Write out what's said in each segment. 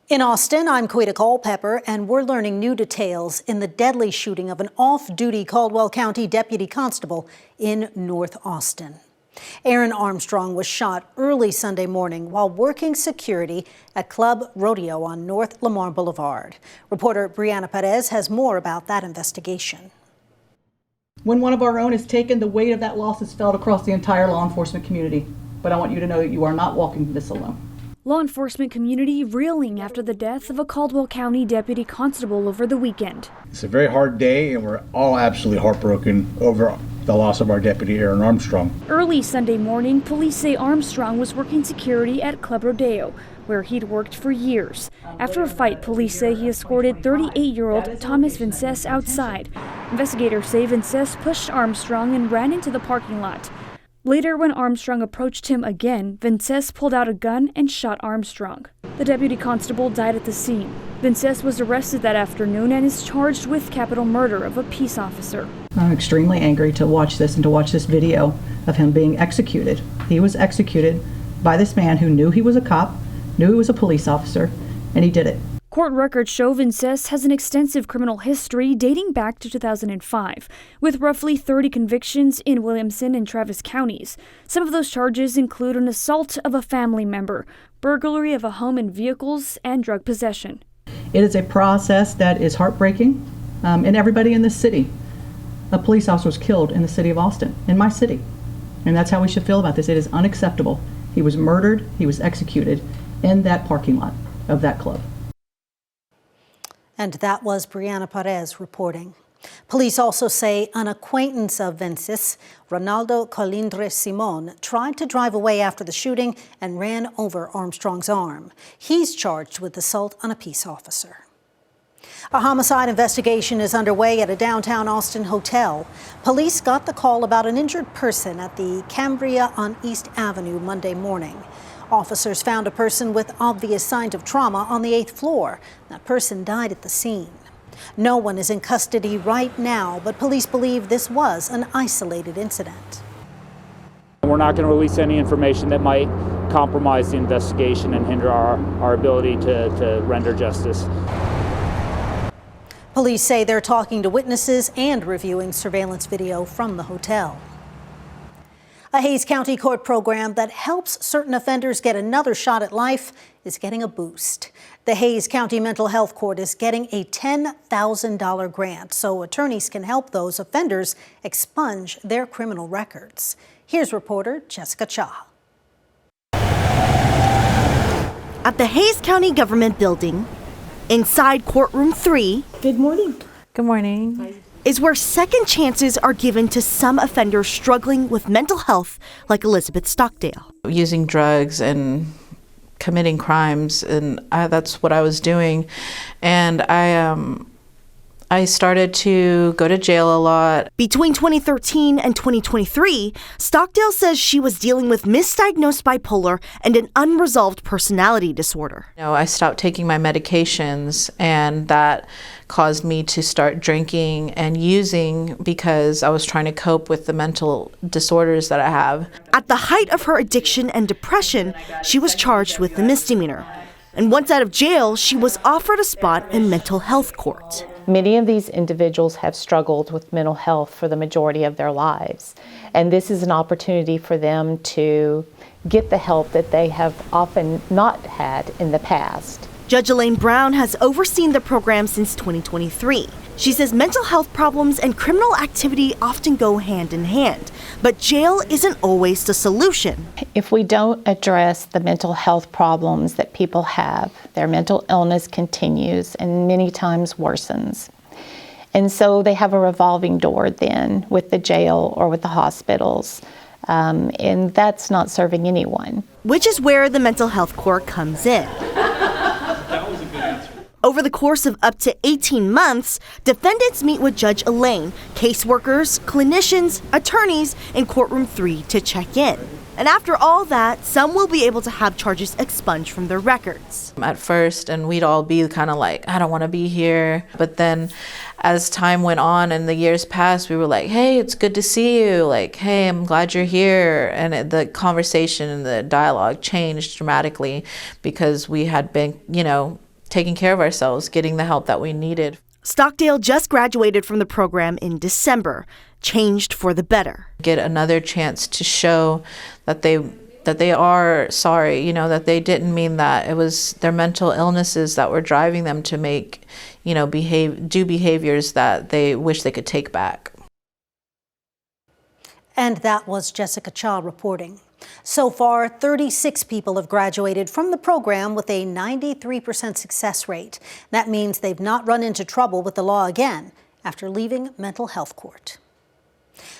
In Austin, I'm Quita Culpepper, and we're learning new details in the deadly shooting of an off-duty Caldwell County deputy constable in North Austin. Aaron Armstrong was shot early Sunday morning while working security at Club Rodeo on North Lamar Boulevard. Reporter Brianna Perez has more about that investigation. When one of our own is taken, the weight of that loss is felt across the entire law enforcement community. But I want you to know that you are not walking this alone. Law enforcement community reeling after the death of a Caldwell County deputy constable over the weekend. It's a very hard day, and we're all absolutely heartbroken over the loss of our deputy, Aaron Armstrong. Early Sunday morning, police say Armstrong was working security at Club Rodeo, where he'd worked for years. After a fight, police say he escorted 38-year-old Thomas Vinces outside. Investigators say Vinces pushed Armstrong and ran into the parking lot. Later, when Armstrong approached him again, Vinces pulled out a gun and shot Armstrong. The deputy constable died at the scene. Vinces was arrested that afternoon and is charged with capital murder of a peace officer. I'm extremely angry to watch this and to watch this video of him being executed. He was executed by this man who knew he was a cop, knew he was a police officer, and he did it. Court records show Vinces has an extensive criminal history dating back to 2005, with roughly 30 convictions in Williamson and Travis counties. Some of those charges include an assault of a family member, burglary of a home and vehicles, and drug possession. It is a process that is heartbreaking, and everybody in this city. A police officer was killed in the city of Austin, in my city, and that's how we should feel about this. It is unacceptable. He was murdered, he was executed in that parking lot of that club. And that was Brianna Perez reporting. Police also say an acquaintance of Vinces, Ronaldo Colindre Simon, tried to drive away after the shooting and ran over Armstrong's arm. He's charged with assault on a peace officer. A homicide investigation is underway at a downtown Austin hotel. Police got the call about an injured person at the Cambria on East Avenue Monday morning. Officers found a person with obvious signs of trauma on the 8th floor. That person died at the scene. No one is in custody right now, but police believe this was an isolated incident. We're not going to release any information that might compromise the investigation and hinder our ability to render justice. Police say they're talking to witnesses and reviewing surveillance video from the hotel. A Hays County court program that helps certain offenders get another shot at life is getting a boost. The Hays County Mental Health Court is getting a $10,000 grant so attorneys can help those offenders expunge their criminal records. Here's reporter Jessica Cha. At the Hays County Government Building, inside courtroom 3. Good morning. Good morning. Hi. Is where second chances are given to some offenders struggling with mental health, like Elizabeth Stockdale. Using drugs and committing crimes, and that's what I was doing. And I started to go to jail a lot. Between 2013 and 2023, Stockdale says she was dealing with misdiagnosed bipolar and an unresolved personality disorder. I stopped taking my medications, and that caused me to start drinking and using because I was trying to cope with the mental disorders that I have. At the height of her addiction and depression, she was charged with a misdemeanor. And once out of jail, she was offered a spot in mental health court. Many of these individuals have struggled with mental health for the majority of their lives. And this is an opportunity for them to get the help that they have often not had in the past. Judge Elaine Brown has overseen the program since 2023. She says mental health problems and criminal activity often go hand in hand, but jail isn't always the solution. If we don't address the mental health problems that people have, their mental illness continues and many times worsens. And so they have a revolving door then with the jail or with the hospitals, and that's not serving anyone. Which is where the mental health court comes in. Over the course of up to 18 months, defendants meet with Judge Elaine, caseworkers, clinicians, attorneys in courtroom 3 to check in. And after all that, some will be able to have charges expunged from their records. At first, and we'd all be kind of like, I don't want to be here. But then as time went on and the years passed, we were like, hey, it's good to see you. Like, hey, I'm glad you're here. And the conversation and the dialogue changed dramatically because we had been, taking care of ourselves, getting the help that we needed. Stockdale just graduated from the program in December, changed for the better. Get another chance to show that they are sorry, you know, that they didn't mean that. It was their mental illnesses that were driving them to make, you know, do behaviors that they wish they could take back. And that was Jessica Cha reporting. So far, 36 people have graduated from the program with a 93% success rate. That means they've not run into trouble with the law again after leaving mental health court.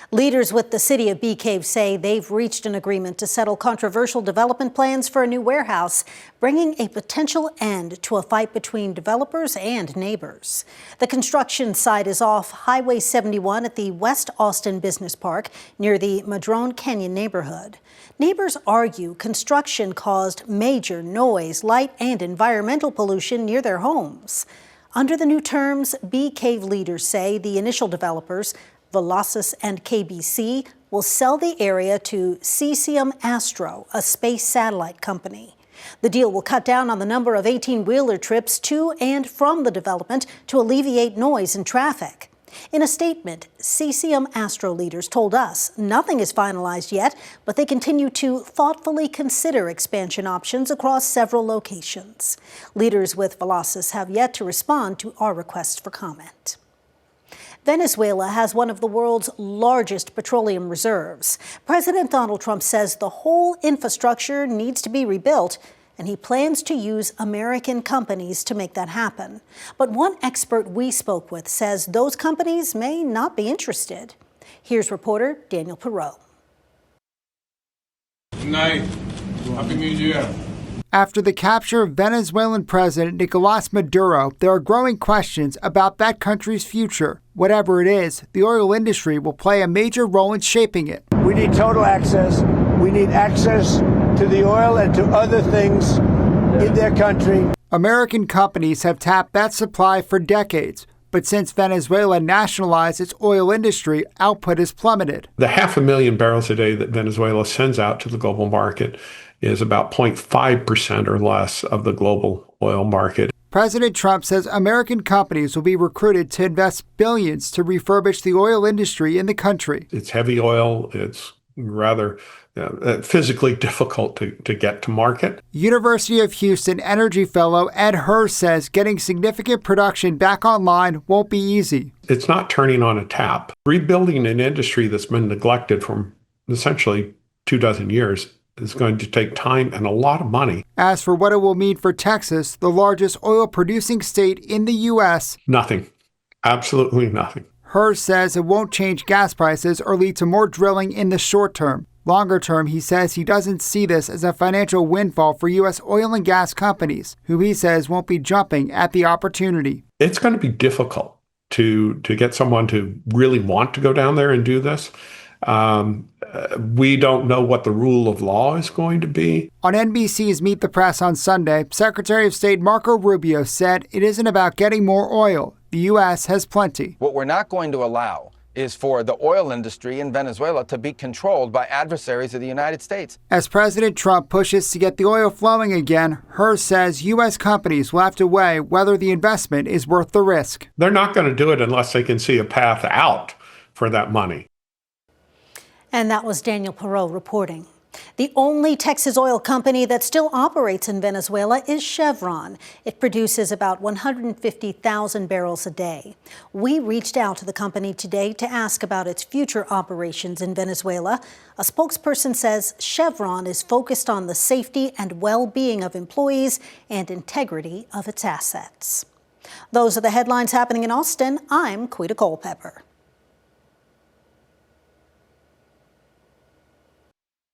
Leaders with the city of Bee Cave say they've reached an agreement to settle controversial development plans for a new warehouse, bringing a potential end to a fight between developers and neighbors. The construction site is off Highway 71 at the West Austin Business Park near the Madrone Canyon neighborhood. Neighbors argue construction caused major noise, light, and environmental pollution near their homes. Under the new terms, Bee Cave leaders say the initial developers, Velocis and KBC, will sell the area to Cesium Astro, a space satellite company. The deal will cut down on the number of 18-wheeler trips to and from the development to alleviate noise and traffic. In a statement, Cesium Astro leaders told us nothing is finalized yet, but they continue to thoughtfully consider expansion options across several locations. Leaders with Velocis have yet to respond to our request for comment. Venezuela has one of the world's largest petroleum reserves. President Donald Trump says the whole infrastructure needs to be rebuilt, and he plans to use American companies to make that happen. But one expert we spoke with says those companies may not be interested. Here's reporter Daniel Perot. Good night. Happy New Year. After the capture of Venezuelan President Nicolas Maduro, there are growing questions about that country's future. Whatever it is, the oil industry will play a major role in shaping it. We need total access. We need access to the oil and to other things in their country. American companies have tapped that supply for decades. But since Venezuela nationalized its oil industry, output has plummeted. The 500,000 barrels a day that Venezuela sends out to the global market is about 0.5% or less of the global oil market. President Trump says American companies will be recruited to invest billions to refurbish the oil industry in the country. It's heavy oil. It's rather physically difficult to get to market. University of Houston energy fellow Ed Hurst says getting significant production back online won't be easy. It's not turning on a tap. Rebuilding an industry that's been neglected for essentially 24 years is going to take time and a lot of money. As for what it will mean for Texas, the largest oil-producing state in the U.S., nothing. Absolutely nothing. Hurst says it won't change gas prices or lead to more drilling in the short term. Longer term, he says he doesn't see this as a financial windfall for U.S. oil and gas companies, who he says won't be jumping at the opportunity. It's going to be difficult to get someone to really want to go down there and do this. We don't know what the rule of law is going to be. On NBC's Meet the Press on Sunday, Secretary of State Marco Rubio said it isn't about getting more oil. The U.S. has plenty. What we're not going to allow is for the oil industry in Venezuela to be controlled by adversaries of the United States. As President Trump pushes to get the oil flowing again, Hurst says U.S. companies will have to weigh whether the investment is worth the risk. They're not going to do it unless they can see a path out for that money. And that was Daniel Perot reporting. The only Texas oil company that still operates in Venezuela is Chevron. It produces about 150,000 barrels a day. We reached out to the company today to ask about its future operations in Venezuela. A spokesperson says Chevron is focused on the safety and well-being of employees and integrity of its assets. Those are the headlines happening in Austin. I'm Quita Culpepper.